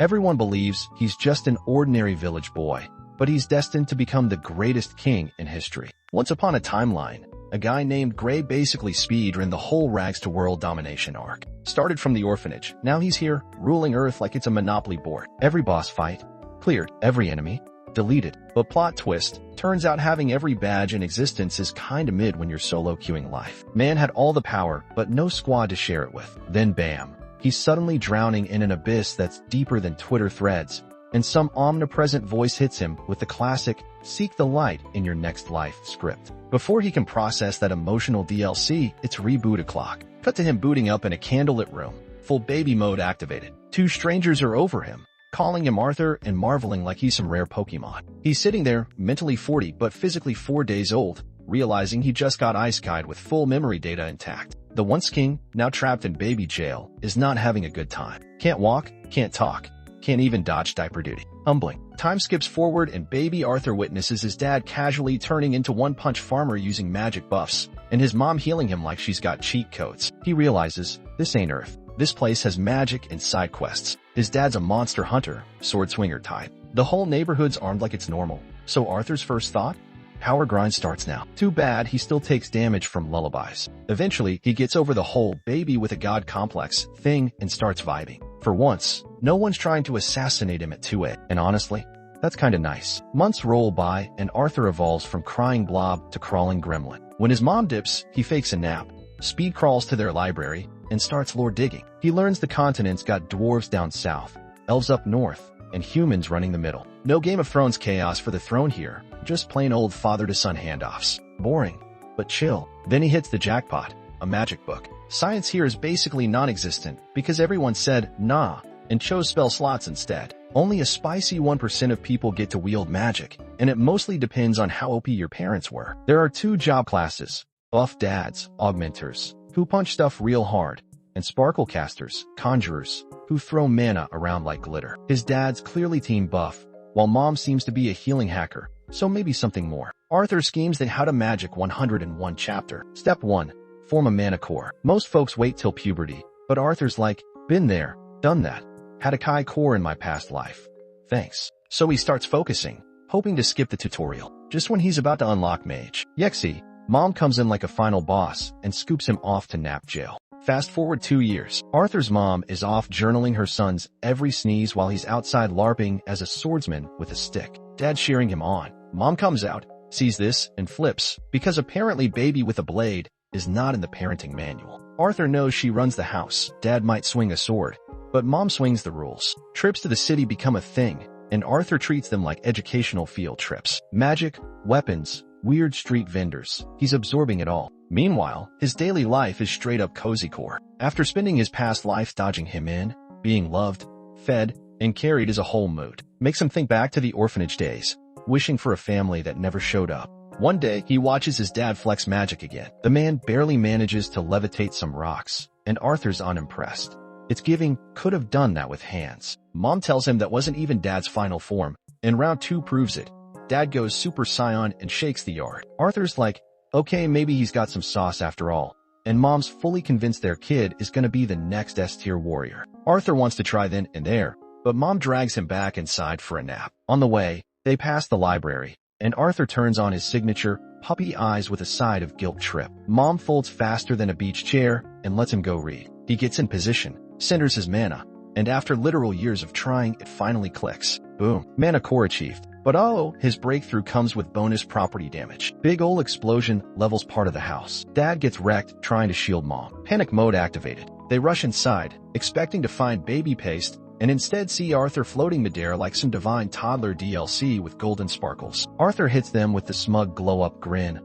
Everyone believes he's just an ordinary village boy, but he's destined to become the greatest king in history. Once upon a timeline, a guy named Gray basically speedran the whole rags to world domination arc. Started from the orphanage, now he's here, ruling Earth like it's a Monopoly board. Every boss fight, cleared, every enemy, deleted. But plot twist, turns out having every badge in existence is kinda mid when you're solo queuing life. Man had all the power, but no squad to share it with. Then bam, he's suddenly drowning in an abyss that's deeper than Twitter threads, and some omnipresent voice hits him with the classic, "Seek the light in your next life" script. Before he can process that emotional DLC, it's reboot o'clock. Cut to him booting up in a candlelit room, full baby mode activated. Two strangers are over him, calling him Arthur and marveling like he's some rare Pokemon. He's sitting there, mentally 40 but physically 4 days old, realizing he just got ice-kai'd with full memory data intact. The once king, now trapped in baby jail, is not having a good time. Can't walk, can't talk, can't even dodge diaper duty. Humbling. Time skips forward and baby Arthur witnesses his dad casually turning into one-punch farmer using magic buffs, and his mom healing him like she's got cheat codes. He realizes, this ain't Earth. This place has magic and side quests. His dad's a monster hunter, sword swinger type. The whole neighborhood's armed like it's normal. So Arthur's first thought? Power grind starts now. Too bad he still takes damage from lullabies. Eventually, he gets over the whole baby with a god complex thing and starts vibing. For once, no one's trying to assassinate him at 2 a.m. And honestly, that's kinda nice. Months roll by and Arthur evolves from crying blob to crawling gremlin. When his mom dips, he fakes a nap, speed crawls to their library, and starts lore digging. He learns the continent's got dwarves down south, elves up north, and humans running the middle. No Game of Thrones chaos for the throne here, just plain old father-to-son handoffs. Boring, but chill. Then he hits the jackpot, a magic book. Science here is basically non-existent because everyone said nah and chose spell slots instead. Only a spicy 1% of people get to wield magic, and it mostly depends on how OP your parents were. There are 2 job classes, buff dads, augmenters, who punch stuff real hard, and sparkle casters, conjurers, who throw mana around like glitter. His dad's clearly team buff, while mom seems to be a healing hacker, so maybe something more. Arthur schemes that how to magic 101 chapter. Step 1. Form a mana core. Most folks wait till puberty, but Arthur's like, been there, done that. Had a Kai core in my past life. Thanks. So he starts focusing, hoping to skip the tutorial. Just when he's about to unlock mage. Yexi, mom comes in like a final boss and scoops him off to nap jail. Fast forward 2 years. Arthur's mom is off journaling her son's every sneeze while he's outside LARPing as a swordsman with a stick. Dad's cheering him on. Mom comes out, sees this, and flips, because apparently baby with a blade is not in the parenting manual. Arthur knows she runs the house. Dad might swing a sword, but mom swings the rules. Trips to the city become a thing, and Arthur treats them like educational field trips. Magic, weapons, weird street vendors. He's absorbing it all. Meanwhile, his daily life is straight up cozy core. After spending his past life dodging him in, being loved, fed, and carried is a whole mood. Makes him think back to the orphanage days, wishing for a family that never showed up. One day, he watches his dad flex magic again. The man barely manages to levitate some rocks, and Arthur's unimpressed. It's giving, could have done that with hands. Mom tells him that wasn't even dad's final form, and round 2 proves it. Dad goes Super Saiyan and shakes the yard. Arthur's like, okay, maybe he's got some sauce after all, and mom's fully convinced their kid is gonna be the next S-tier warrior. Arthur wants to try then and there, but mom drags him back inside for a nap. On the way, they pass the library, and Arthur turns on his signature puppy eyes with a side of guilt trip. Mom folds faster than a beach chair and lets him go read. He gets in position, centers his mana, and after literal years of trying, it finally clicks. Boom. Mana core achieved. But oh, his breakthrough comes with bonus property damage. Big ol' explosion levels part of the house. Dad gets wrecked trying to shield mom. Panic mode activated. They rush inside, expecting to find baby paste, and instead see Arthur floating midair like some divine toddler DLC with golden sparkles. Arthur hits them with the smug glow-up grin.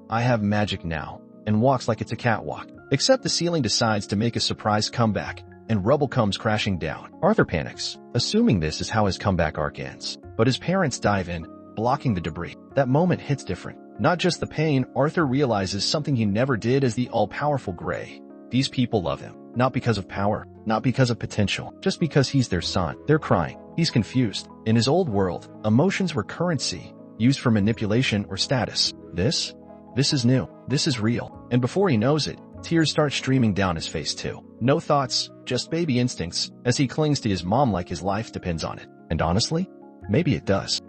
I have magic now, and walks like it's a catwalk. Except the ceiling decides to make a surprise comeback, and rubble comes crashing down. Arthur panics, assuming this is how his comeback arc ends. But his parents dive in, blocking the debris. That moment hits different. Not just the pain, Arthur realizes something he never did as the all-powerful Gray. These people love him. Not because of power, not because of potential, just because he's their son. They're crying. He's confused. In his old world, emotions were currency, used for manipulation or status. This is new. This is real. And before he knows it, Tears start streaming down his face too. No thoughts, just baby instincts, as he clings to his mom like his life depends on it. And honestly, maybe it does.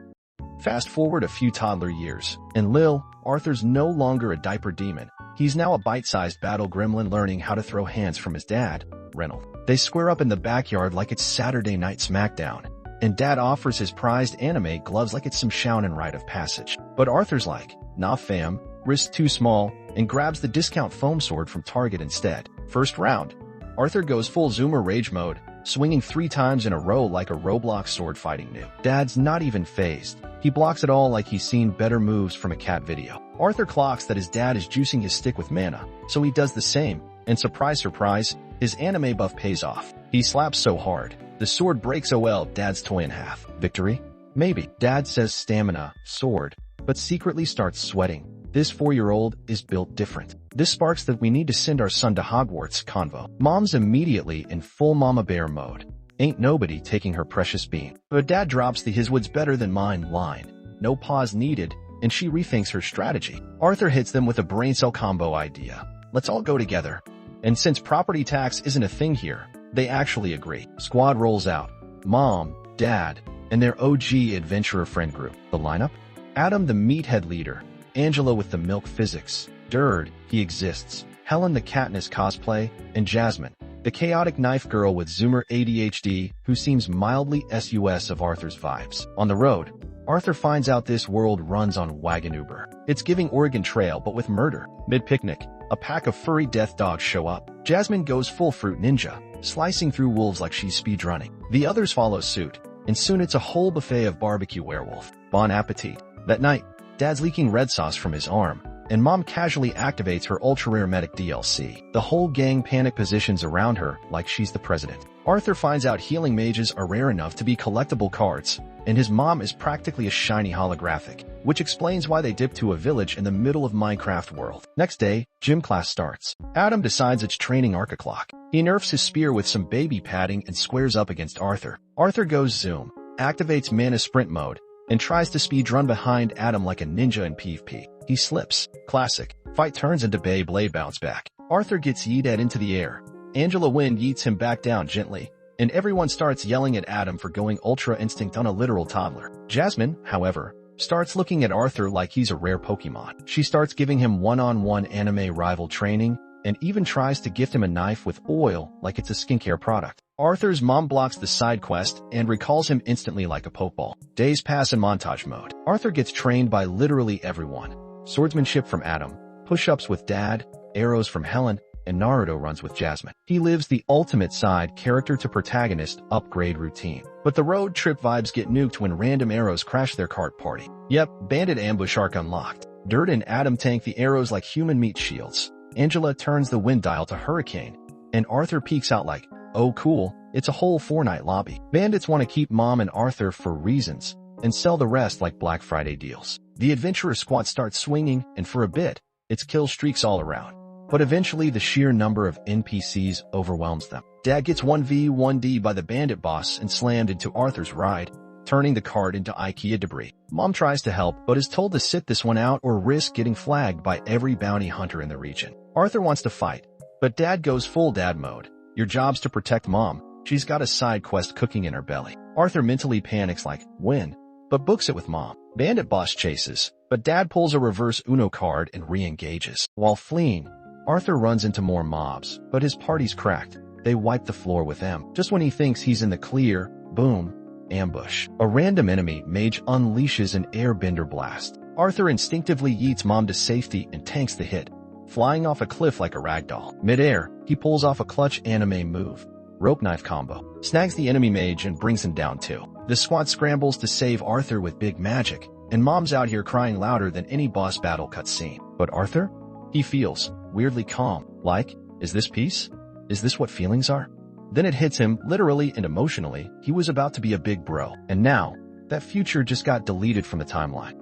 Fast forward a few toddler years, and Lil, Arthur's no longer a diaper demon. He's now a bite-sized battle gremlin learning how to throw hands from his dad, Reynolds. They square up in the backyard like it's Saturday Night Smackdown, and Dad offers his prized anime gloves like it's some shounen rite of passage. But Arthur's like, nah fam, wrist too small, and grabs the discount foam sword from Target instead. First round, Arthur goes full Zoomer rage mode, swinging 3 times in a row like a Roblox sword fighting noob. Dad's not even phased. He blocks it all like he's seen better moves from a cat video. Arthur clocks that his dad is juicing his stick with mana, so he does the same, and surprise surprise, his anime buff pays off. He slaps so hard, the sword breaks Dad's toy in half. Victory? Maybe. Dad says stamina, sword, but secretly starts sweating. This 4-year-old is built different. This sparks that we need to send our son to Hogwarts convo. Mom's immediately in full mama bear mode. Ain't nobody taking her precious bean. But Dad drops the his wood's better than mine line. No pause needed, and she rethinks her strategy. Arthur hits them with a brain cell combo idea. Let's all go together. And since property tax isn't a thing here, they actually agree. Squad rolls out. Mom, Dad, and their OG adventurer friend group. The lineup? Adam the meathead leader. Angela with the milk physics. Durd, he exists. Helen the Katniss cosplay. And Jasmine, the chaotic knife girl with Zoomer ADHD who seems mildly sus of Arthur's vibes. On the road, Arthur finds out this world runs on Wagon Uber. It's giving Oregon Trail but with murder. Mid-picnic, a pack of furry death dogs show up. Jasmine goes full fruit ninja, slicing through wolves like she's speedrunning. The others follow suit, and soon it's a whole buffet of barbecue werewolf. Bon appetit. That night, Dad's leaking red sauce from his arm, and Mom casually activates her ultra-rare medic DLC. The whole gang panic positions around her like she's the president. Arthur finds out healing mages are rare enough to be collectible cards, and his mom is practically a shiny holographic, which explains why they dip to a village in the middle of Minecraft world. Next day, gym class starts. Adam decides it's training arc o'clock. He nerfs his spear with some baby padding and squares up against Arthur. Arthur goes zoom, activates mana sprint mode, and tries to speedrun behind Adam like a ninja in PvP. He slips. Classic. Fight turns into Beyblade bounce back. Arthur gets yeeted into the air. Angela Wind yeets him back down gently, and everyone starts yelling at Adam for going Ultra Instinct on a literal toddler. Jasmine, however, starts looking at Arthur like he's a rare Pokemon. She starts giving him one-on-one anime rival training, and even tries to gift him a knife with oil like it's a skincare product. Arthur's mom blocks the side quest and recalls him instantly like a pokeball. Days pass in montage mode. Arthur gets trained by literally everyone. Swordsmanship from Adam, push-ups with Dad, arrows from Helen, and Naruto runs with Jasmine. He lives the ultimate side character to protagonist upgrade routine. But the road trip vibes get nuked when random arrows crash their kart party. Yep, bandit ambush arc unlocked. Durd and Adam tank the arrows like human meat shields. Angela turns the wind dial to hurricane, and Arthur peeks out like, oh cool, it's a whole Fortnite lobby. Bandits want to keep Mom and Arthur for reasons, and sell the rest like Black Friday deals. The adventurer squad starts swinging, and for a bit, it's kill streaks all around. But eventually the sheer number of NPCs overwhelms them. Dad gets 1v1d by the bandit boss and slammed into Arthur's ride, turning the cart into IKEA debris. Mom tries to help, but is told to sit this one out or risk getting flagged by every bounty hunter in the region. Arthur wants to fight, but Dad goes full dad mode. Your job's to protect Mom. She's got a side quest cooking in her belly. Arthur mentally panics like, win, but books it with Mom. Bandit boss chases, but Dad pulls a reverse Uno card and re-engages. While fleeing, Arthur runs into more mobs, but his party's cracked. They wipe the floor with him. Just when he thinks he's in the clear, boom, ambush. A random enemy mage unleashes an airbender blast. Arthur instinctively yeets Mom to safety and tanks the hit, flying off a cliff like a ragdoll. Mid-air, he pulls off a clutch anime move. Rope knife combo. Snags the enemy mage and brings him down too. The squad scrambles to save Arthur with big magic, and Mom's out here crying louder than any boss battle cutscene. But Arthur? He feels weirdly calm. Like, is this peace? Is this what feelings are? Then it hits him, literally and emotionally, he was about to be a big bro. And now, that future just got deleted from the timeline.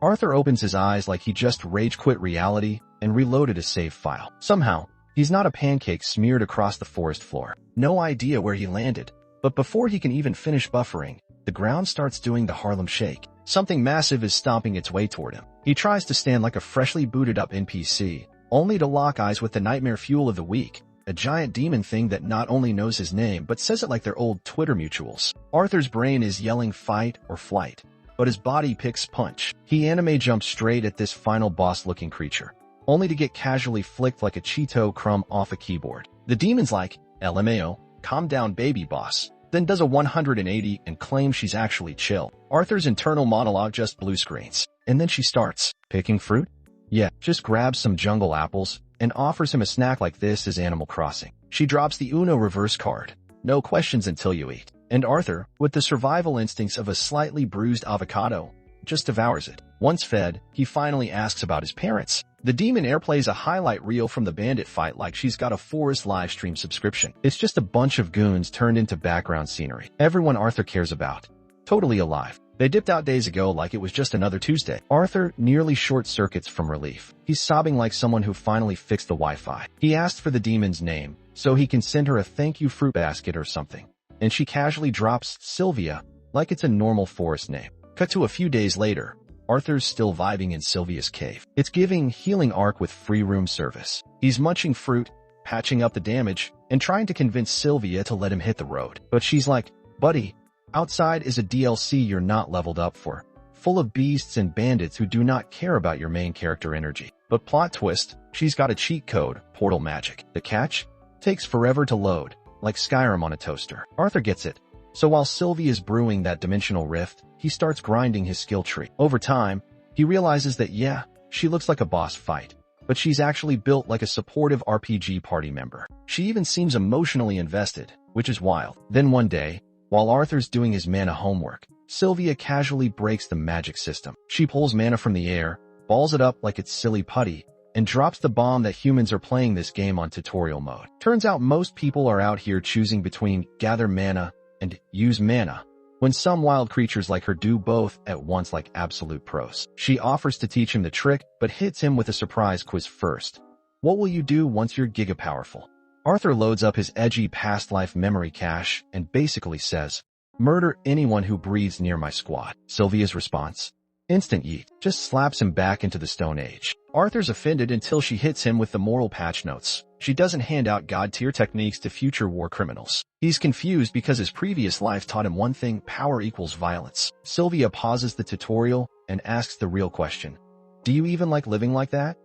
Arthur opens his eyes like he just rage quit reality and reloaded a save file. Somehow, he's not a pancake smeared across the forest floor. No idea where he landed. But before he can even finish buffering, the ground starts doing the Harlem Shake. Something massive is stomping its way toward him. He tries to stand like a freshly booted up NPC, only to lock eyes with the nightmare fuel of the week, a giant demon thing that not only knows his name but says it like they're old Twitter mutuals. Arthur's brain is yelling fight or flight, but his body picks punch. He anime jumps straight at this final boss-looking creature, only to get casually flicked like a Cheeto crumb off a keyboard. The demon's like, LMAO, calm down baby boss, then does a 180 and claims she's actually chill. Arthur's internal monologue just blue screens, and then she starts, picking fruit? Yeah, just grabs some jungle apples and offers him a snack like this is Animal Crossing. She drops the Uno reverse card. No questions until you eat. And Arthur, with the survival instincts of a slightly bruised avocado, just devours it. Once fed, he finally asks about his parents. The demon airplays a highlight reel from the bandit fight like she's got a Forest livestream subscription. It's just a bunch of goons turned into background scenery. Everyone Arthur cares about. Totally alive. They dipped out days ago like it was just another Tuesday. Arthur nearly short-circuits from relief. He's sobbing like someone who finally fixed the Wi-Fi. He asked for the demon's name, so he can send her a thank you fruit basket or something. And she casually drops Sylvia, like it's a normal forest name. Cut to a few days later, Arthur's still vibing in Sylvia's cave. It's giving healing arc with free room service. He's munching fruit, patching up the damage, and trying to convince Sylvia to let him hit the road. But she's like, buddy, outside is a DLC you're not leveled up for, full of beasts and bandits who do not care about your main character energy. But plot twist, she's got a cheat code, portal magic. The catch? Takes forever to load, like Skyrim on a toaster. Arthur gets it. So while Sylvie is brewing that dimensional rift, he starts grinding his skill tree. Over time, he realizes that yeah, she looks like a boss fight, but she's actually built like a supportive RPG party member. She even seems emotionally invested, which is wild. Then one day, while Arthur's doing his mana homework, Sylvia casually breaks the magic system. She pulls mana from the air, balls it up like it's silly putty, and drops the bomb that humans are playing this game on tutorial mode. Turns out most people are out here choosing between gather mana and use mana, when some wild creatures like her do both at once like absolute pros. She offers to teach him the trick, but hits him with a surprise quiz first. What will you do once you're giga-powerful? Arthur loads up his edgy past life memory cache and basically says, murder anyone who breathes near my squad. Sylvia's response? Instant yeet. Just slaps him back into the Stone Age. Arthur's offended until she hits him with the moral patch notes. She doesn't hand out god-tier techniques to future war criminals. He's confused because his previous life taught him one thing: power equals violence. Sylvia pauses the tutorial and asks the real question. Do you even like living like that?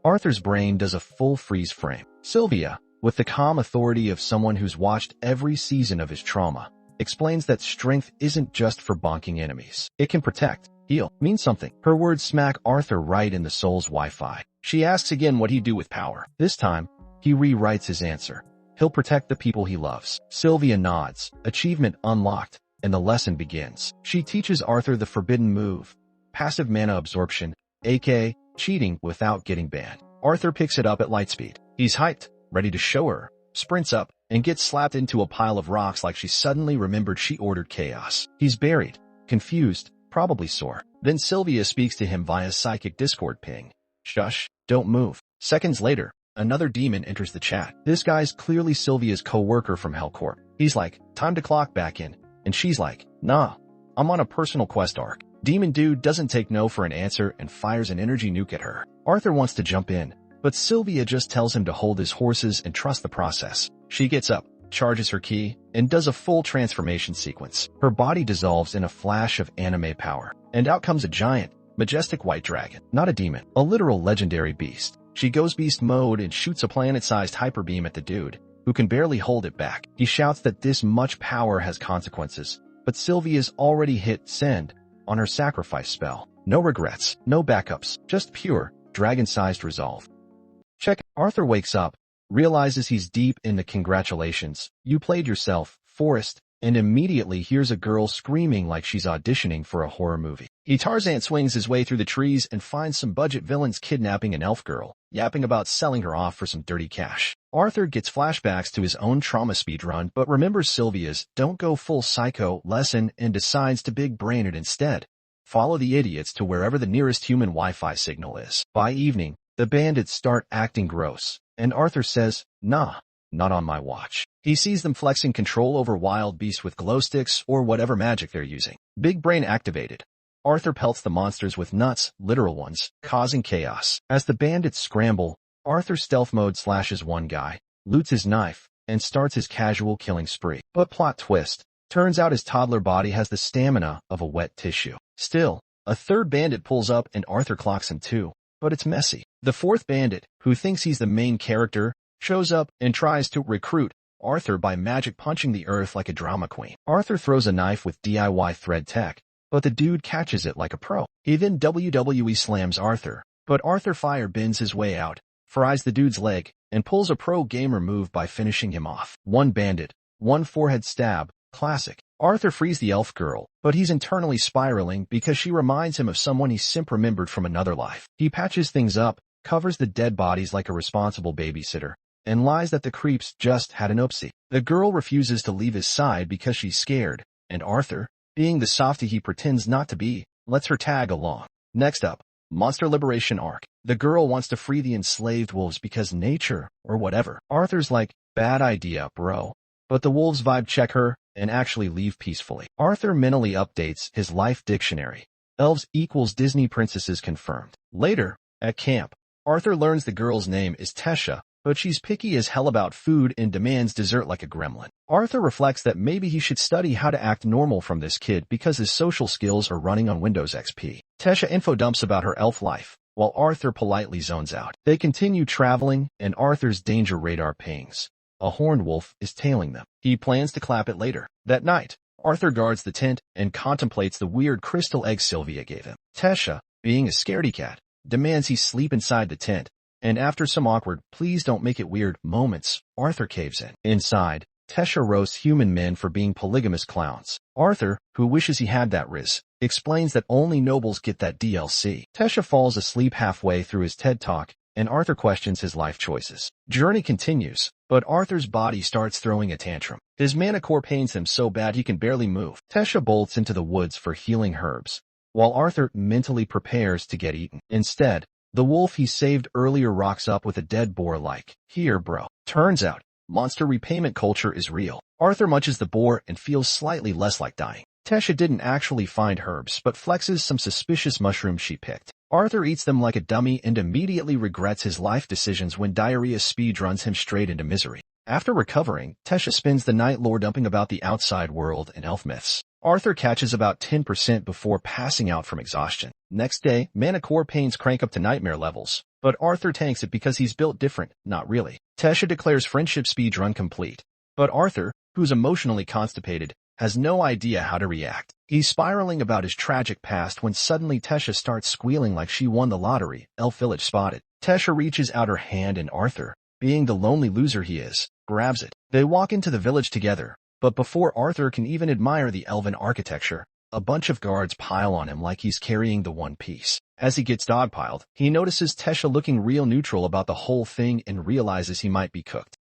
Arthur's brain does a full freeze frame. Sylvia, with the calm authority of someone who's watched every season of his trauma, explains that strength isn't just for bonking enemies. It can protect, heal, mean something. Her words smack Arthur right in the soul's Wi-Fi. She asks again what he'd do with power. This time, he rewrites his answer. He'll protect the people he loves. Sylvia nods, achievement unlocked, and the lesson begins. She teaches Arthur the forbidden move, passive mana absorption, aka cheating without getting banned. Arthur picks it up at light speed. He's hyped, ready to show her, sprints up, and gets slapped into a pile of rocks like she suddenly remembered she ordered chaos. He's buried, confused, probably sore. Then Sylvia speaks to him via psychic Discord ping. Shush, don't move. Seconds later, another demon enters the chat. This guy's clearly Sylvia's co-worker from Hellcourt. He's like, time to clock back in. And she's like, nah, I'm on a personal quest arc. Demon dude doesn't take no for an answer and fires an energy nuke at her. Arthur wants to jump in, but Sylvia just tells him to hold his horses and trust the process. She gets up, charges her key, and does a full transformation sequence. Her body dissolves in a flash of anime power, and out comes a giant, majestic white dragon. Not a demon, a literal legendary beast. She goes beast mode and shoots a planet-sized hyperbeam at the dude, who can barely hold it back. He shouts that this much power has consequences, but Sylvia's already hit send on her sacrifice spell. No regrets, no backups, just pure, dragon-sized resolve. Check. Arthur wakes up, realizes he's deep in the congratulations, you played yourself, Forest, and immediately hears a girl screaming like she's auditioning for a horror movie. He Tarzan swings his way through the trees and finds some budget villains kidnapping an elf girl, yapping about selling her off for some dirty cash. Arthur gets flashbacks to his own trauma speedrun but remembers Sylvia's don't go full psycho lesson and decides to big brain it instead. Follow the idiots to wherever the nearest human Wi-Fi signal is. By evening, the bandits start acting gross, and Arthur says, nah, not on my watch. He sees them flexing control over wild beasts with glow sticks or whatever magic they're using. Big brain activated. Arthur pelts the monsters with nuts, literal ones, causing chaos. As the bandits scramble, Arthur stealth mode slashes one guy, loots his knife, and starts his casual killing spree. But plot twist, turns out his toddler body has the stamina of a wet tissue. Still, a third bandit pulls up and Arthur clocks him too, but it's messy. The fourth bandit, who thinks he's the main character, shows up and tries to recruit Arthur by magic punching the earth like a drama queen. Arthur throws a knife with DIY thread tech, but the dude catches it like a pro. He then WWE slams Arthur, but Arthur fire bends his way out, fries the dude's leg, and pulls a pro gamer move by finishing him off. One bandit, one forehead stab, classic. Arthur frees the elf girl, but he's internally spiraling because she reminds him of someone he simp remembered from another life. He patches things up, covers the dead bodies like a responsible babysitter, and lies that the creeps just had an oopsie. The girl refuses to leave his side because she's scared, and Arthur, being the softie he pretends not to be, lets her tag along. Next up, Monster Liberation Arc. The girl wants to free the enslaved wolves because nature, or whatever. Arthur's like, bad idea, bro. But the wolves vibe check her, and actually leave peacefully. Arthur mentally updates his life dictionary. Elves equals Disney princesses confirmed. Later, at camp, Arthur learns the girl's name is Tesha, but she's picky as hell about food and demands dessert like a gremlin. Arthur reflects that maybe he should study how to act normal from this kid because his social skills are running on Windows XP. Tesha info dumps about her elf life, while Arthur politely zones out. They continue traveling, and Arthur's danger radar pings. A horned wolf is tailing them. He plans to clap it later. That night, Arthur guards the tent and contemplates the weird crystal egg Sylvia gave him. Tesha, being a scaredy cat, demands he sleep inside the tent, and after some awkward, please don't make it weird moments, Arthur caves in. Inside, Tesha roasts human men for being polygamous clowns. Arthur, who wishes he had that riz, explains that only nobles get that DLC. Tesha falls asleep halfway through his TED Talk, and Arthur questions his life choices. Journey continues, but Arthur's body starts throwing a tantrum. His mana core pains him so bad he can barely move. Tesha bolts into the woods for healing herbs, while Arthur mentally prepares to get eaten. Instead, the wolf he saved earlier rocks up with a dead boar like, "Here, bro." Turns out, monster repayment culture is real. Arthur munches the boar and feels slightly less like dying. Tesha didn't actually find herbs but flexes some suspicious mushrooms she picked. Arthur eats them like a dummy and immediately regrets his life decisions when diarrhea speed runs him straight into misery. After recovering, Tesha spends the night lore dumping about the outside world and elf myths. Arthur catches about 10% before passing out from exhaustion. Next day, mana core pains crank up to nightmare levels, but Arthur tanks it because he's built different, not really. Tesha declares friendship speedrun complete, but Arthur, who's emotionally constipated, has no idea how to react. He's spiraling about his tragic past when suddenly Tesha starts squealing like she won the lottery. Elf Village spotted. Tesha reaches out her hand and Arthur, being the lonely loser he is, grabs it. They walk into the village together, but before Arthur can even admire the elven architecture, a bunch of guards pile on him like he's carrying the One Piece. As he gets dogpiled, he notices Tesha looking real neutral about the whole thing and realizes he might be cooked.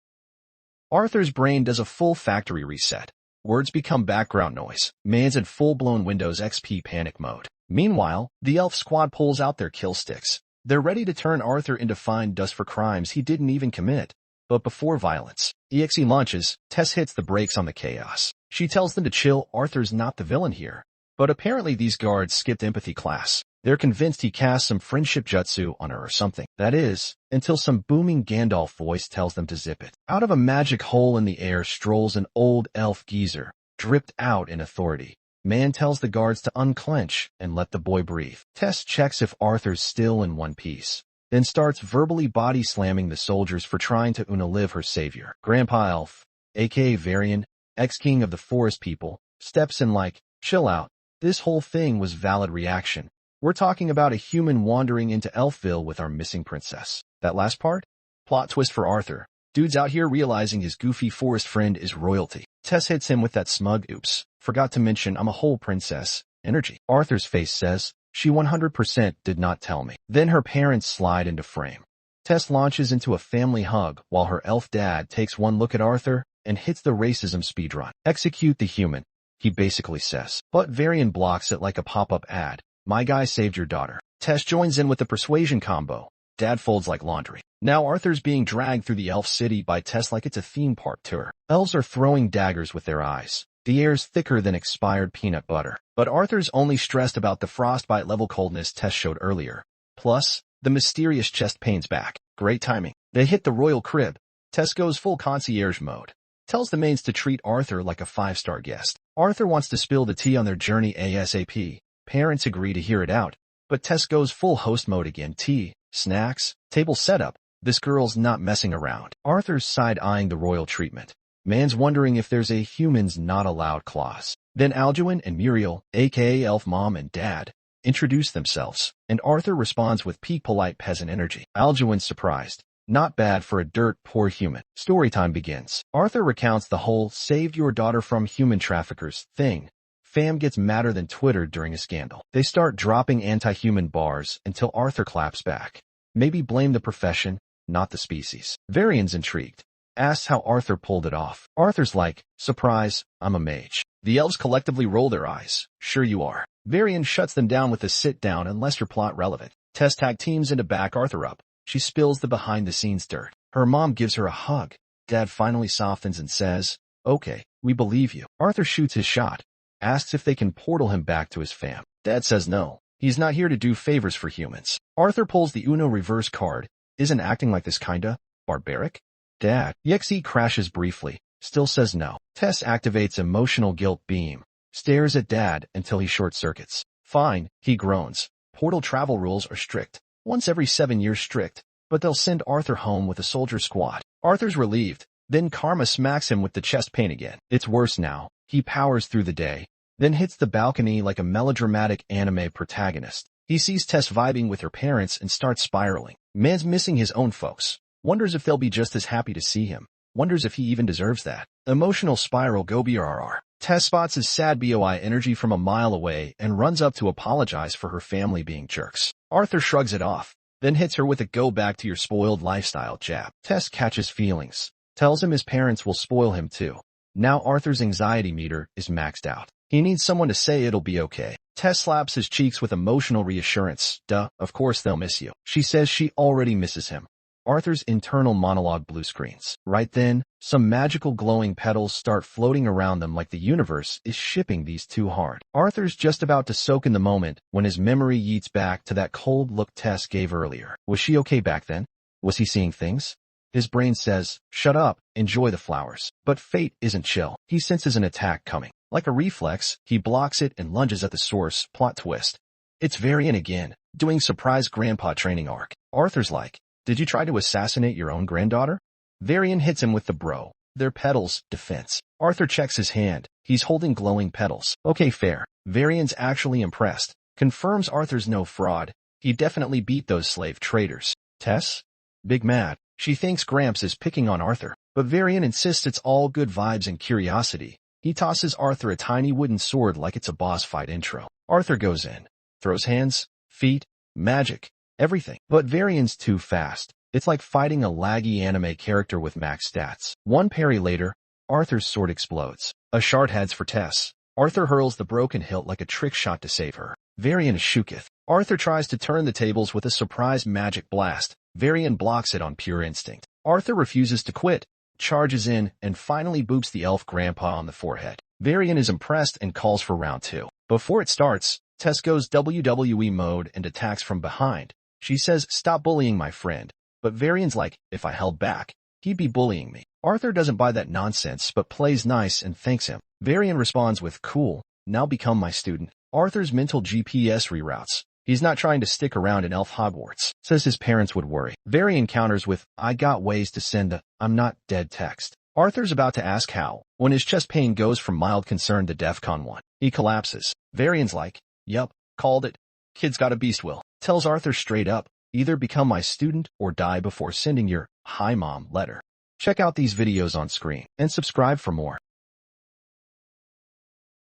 Arthur's brain does a full factory reset. Words become background noise. Man's in full-blown Windows XP panic mode. Meanwhile, the elf squad pulls out their kill sticks. They're ready to turn Arthur into fine dust for crimes he didn't even commit. But before violence, EXE launches, Tess hits the brakes on the chaos. She tells them to chill. Arthur's not the villain here. But apparently these guards skipped empathy class. They're convinced he cast some friendship jutsu on her or something. That is, until some booming Gandalf voice tells them to zip it. Out of a magic hole in the air strolls an old elf geezer, dripped out in authority. Man tells the guards to unclench and let the boy breathe. Tess checks if Arthur's still in one piece, then starts verbally body slamming the soldiers for trying to unalive her savior. Grandpa Elf, aka Varian, ex-king of the forest people, steps in like, chill out. This whole thing was valid reaction. We're talking about a human wandering into Elfville with our missing princess. That last part? Plot twist for Arthur. Dude's out here realizing his goofy forest friend is royalty. Tess hits him with that smug oops, forgot to mention I'm a whole princess energy. Arthur's face says, she 100% did not tell me. Then her parents slide into frame. Tess launches into a family hug while her elf dad takes one look at Arthur and hits the racism speedrun. Execute the human, he basically says. But Varian blocks it like a pop-up ad. My guy saved your daughter. Tess joins in with the persuasion combo. Dad folds like laundry. Now Arthur's being dragged through the elf city by Tess like it's a theme park tour. Elves are throwing daggers with their eyes. The air's thicker than expired peanut butter. But Arthur's only stressed about the frostbite level coldness Tess showed earlier. Plus, the mysterious chest pains back. Great timing. They hit the royal crib. Tess goes full concierge mode. Tells the maids to treat Arthur like a 5-star guest. Arthur wants to spill the tea on their journey ASAP. Parents agree to hear it out. But Tess goes full host mode again. Tea, snacks, table setup. This girl's not messing around. Arthur's side-eyeing the royal treatment. Man's wondering if there's a humans not allowed clause. Then Alduin and Muriel, aka Elf Mom and Dad, introduce themselves, and Arthur responds with peak polite peasant energy. Alduin's surprised. Not bad for a dirt-poor human. Storytime begins. Arthur recounts the whole saved your daughter from human traffickers thing. Fam gets madder than Twitter during a scandal. They start dropping anti-human bars until Arthur claps back. Maybe blame the profession, not the species. Varian's intrigued. Asks how Arthur pulled it off. Arthur's like, surprise, I'm a mage. The elves collectively roll their eyes. Sure you are. Varian shuts them down with a sit down unless you're plot relevant. Tess tag teams in to back Arthur up. She spills the behind-the-scenes dirt. Her mom gives her a hug. Dad finally softens and says, okay, we believe you. Arthur shoots his shot. Asks if they can portal him back to his fam. Dad says no. He's not here to do favors for humans. Arthur pulls the Uno reverse card. Isn't acting like this kinda barbaric? Dad. EXE crashes briefly. Still says no. Tess activates emotional guilt beam. Stares at Dad until he short-circuits. Fine, he groans. Portal travel rules are strict. Once every 7 years strict. But they'll send Arthur home with a soldier squad. Arthur's relieved. Then Karma smacks him with the chest pain again. It's worse now. He powers through the day. Then hits the balcony like a melodramatic anime protagonist. He sees Tess vibing with her parents and starts spiraling. Man's missing his own folks. Wonders if they'll be just as happy to see him. Wonders if he even deserves that. Emotional spiral go BRR. Tess spots his sad BOI energy from a mile away and runs up to apologize for her family being jerks. Arthur shrugs it off, then hits her with a go back to your spoiled lifestyle jab. Tess catches feelings. Tells him his parents will spoil him too. Now Arthur's anxiety meter is maxed out. He needs someone to say it'll be okay. Tess slaps his cheeks with emotional reassurance. Duh, of course they'll miss you. She says she already misses him. Arthur's internal monologue blue screens. Right then, some magical glowing petals start floating around them like the universe is shipping these two hard. Arthur's just about to soak in the moment when his memory yeets back to that cold look Tess gave earlier. Was she okay back then? Was he seeing things? His brain says, shut up, enjoy the flowers. But fate isn't chill. He senses an attack coming. Like a reflex, he blocks it and lunges at the source. Plot twist. It's Varian again, doing surprise grandpa training arc. Arthur's like, did you try to assassinate your own granddaughter? Varian hits him with the bro. Their petals, defense. Arthur checks his hand. He's holding glowing petals. Okay, fair. Varian's actually impressed. Confirms Arthur's no fraud. He definitely beat those slave traders. Tess? Big mad. She thinks Gramps is picking on Arthur. But Varian insists it's all good vibes and curiosity. He tosses Arthur a tiny wooden sword like it's a boss fight intro. Arthur goes in. Throws hands, feet, magic. Everything. But Varian's too fast. It's like fighting a laggy anime character with max stats. One parry later, Arthur's sword explodes. A shard heads for Tess. Arthur hurls the broken hilt like a trick shot to save her. Varian shooketh. Arthur tries to turn the tables with a surprise magic blast. Varian blocks it on pure instinct. Arthur refuses to quit, charges in, and finally boops the elf grandpa on the forehead. Varian is impressed and calls for round 2. Before it starts, Tess goes WWE mode and attacks from behind. She says, stop bullying my friend. But Varian's like, if I held back, he'd be bullying me. Arthur doesn't buy that nonsense but plays nice and thanks him. Varian responds with, cool, now become my student. Arthur's mental GPS reroutes. He's not trying to stick around in Elf Hogwarts. Says his parents would worry. Varian counters with, I got ways to send a, I'm not dead text. Arthur's about to ask how, when his chest pain goes from mild concern to DEFCON 1. He collapses. Varian's like, yup, called it. Kid's got a beast will. Tells Arthur straight up, either become my student or die before sending your, hi mom, letter. Check out these videos on screen and subscribe for more.